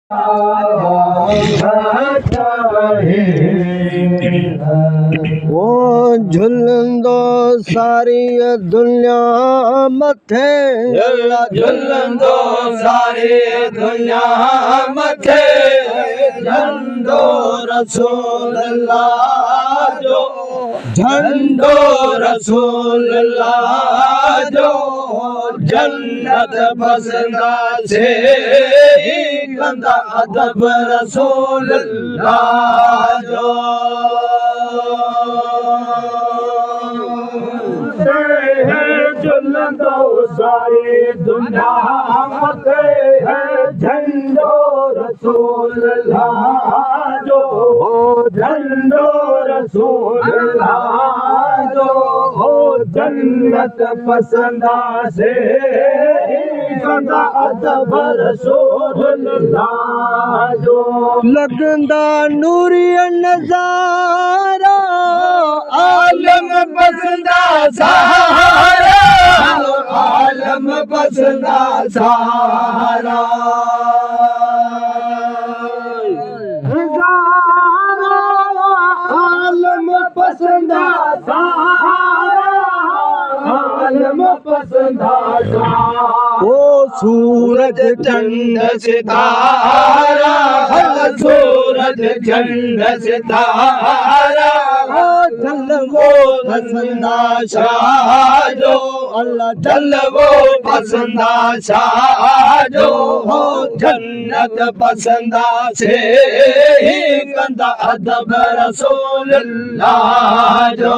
वो झुलंदो सारी दुनिया मथे, झुलंदो सारी दुनिया मथे, झंडो रसूल अल्लाह जो, झंडो रसूल अल्लाह जो, जन्नत पसंदा से कंदा अदब रसूल अल्लाह जो। झुलंदो सारी दुनिया मथे है, झंडो रसूल अल्लाह जो, झंडो रसूल अल्लाह जो, जन्नत पसंदा से कंदा अदब रसूल अल्लाह जो। लगंदा नूरी नज़ारा आलम पसंदा सहारा, आलम पसंदा सहारा, आलम पसंदा सहारा, आलम पसंदा सहारा। वो सूरज चंद सितारा, सूरज चंद सितारा, वो पसंदा शाह जो, अल्लाह जल वो पसंदा शाह जो, जन्नत पसंदा से ही कंदा अदब रसूल अल्लाह जो।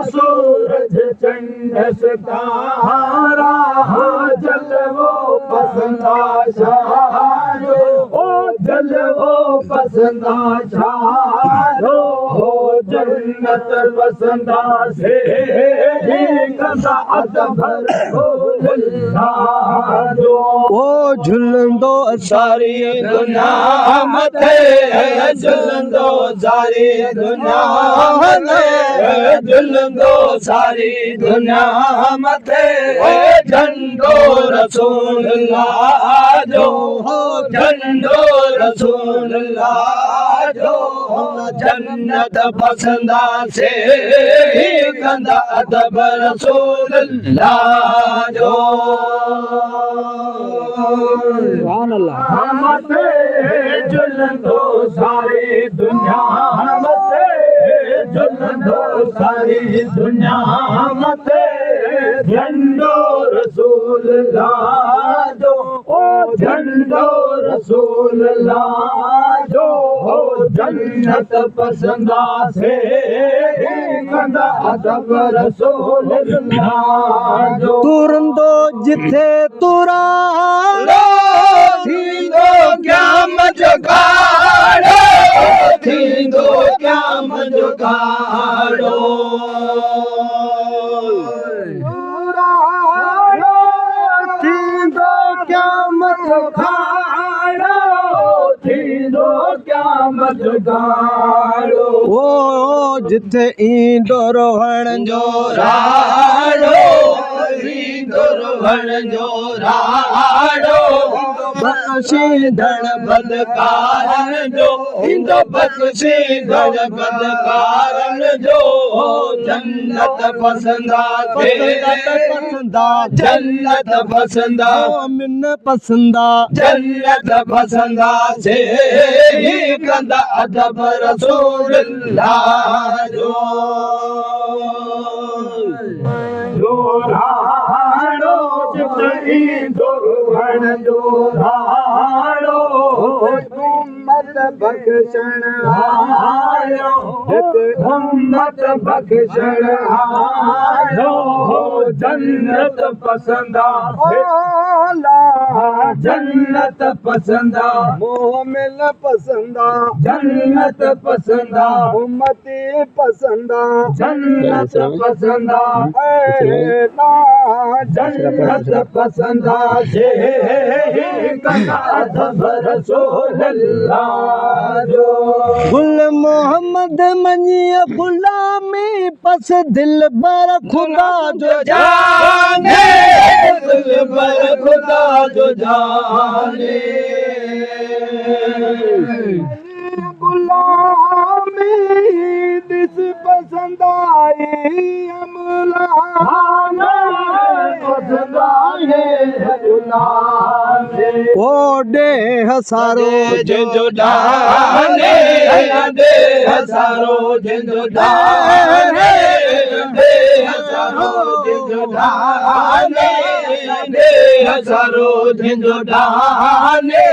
सूरज चंद सितारा, जलवो पसंदा शारो, ओ जलवो पसंदा शारो, जन्नत पसंदा से कंदा अदब रसूल अल्लाह जो। वो झुलंदो सारी दुनिया मथे, झुलंदो सारी दुनिया मथे, झुलंदो सारी दुनिया मथे, झंडो रसूल अल्लाह जो, झंडो रसूल अल्लाह जो, जन्नत पसंदा से कंदा अदब रसूल अल्लाह जो। मथे झुलंदो सारी दुनिया मथे, झुलंदो सारी दुनिया मथे, झंडो रसूल अल्लाह जो, ओ झंडो रसूल अल्लाह जो, जन्नत पसंदा से कंदा अदब रसूल अल्लाह जो। तुरंदो जिथे तुरा थींदो क्या मजगाड़ो, थींदो क्या मजगाड़ो, थींदो क्या मजगाड़ो, थींदो क्या मजगाड़ो। वो जिथे ईंदो रोहण जो राड़ो, ईंदो रोहण जो राड़ो, बख्शींदड़ बदकारन जो, इंदो बख्शींदड़ बदकारन जो, जन्नत पसंदा से पसंदा, जन्नत पसंदा, मिन पसंदा, जन्नत पसंदा से ही कंदा अदब रसूल अल्लाह जो। जोराड़ो जितनी दुर्भण जोराड़ो, उम्मत बख्शण आयो, उम्मत बख्शण आयो, जन्नत पसंदा जन्नत पसंदा, मोमिन पसंदा, जन्नत पसंदा, उम्मती पसंदा, जन्नत पसंदा, जन्नत पसंदा से कंदा अदब रसूल अल्लाह जो। गुल मोहम्मद मनिया गुलामी पस दिल बर खुदा जो जाने, गुल जो जाने गुलामी दिस पसंद आई अमला पसंद आए गुलामी ओडे हसारो जिंदो डाने दे हजारो जिंदो डाने दे हजारो जिंदो डाने दे हजारो जिंदो डाने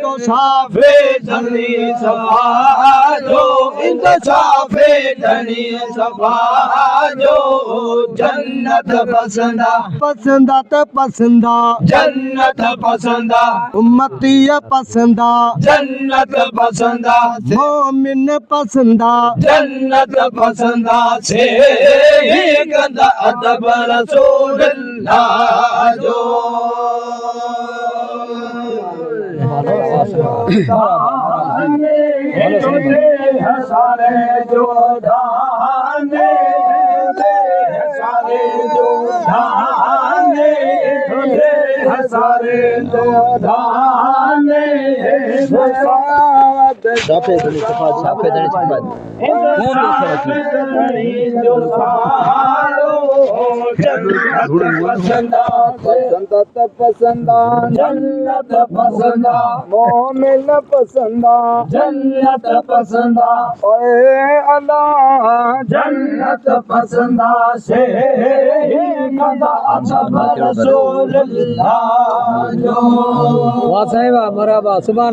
तो साफ वे धनी सवाजो इंदो छाफे धनी सवाजो जन्नत पसंदा पसंदा त पसंदा जन्नत पसंदा उम्मतिया पसंदा जन्नत पसंदा मोमिन पसंदा जन्नत पसंदा से ही कंदा अदब रसूलुल्लाह जो हसारे जो दाने हसारे जो दाने हसारे जो दाने साफे धनी सफाद पसंद पसंदा जन्नत पसंदा मोमिन पसंदा जन्नत पसंदा ओए अल्लाह जन्नत पसंदा से कंदा अदब रसूलुल्लाह जो वाह साहिबा मरहबा सुभान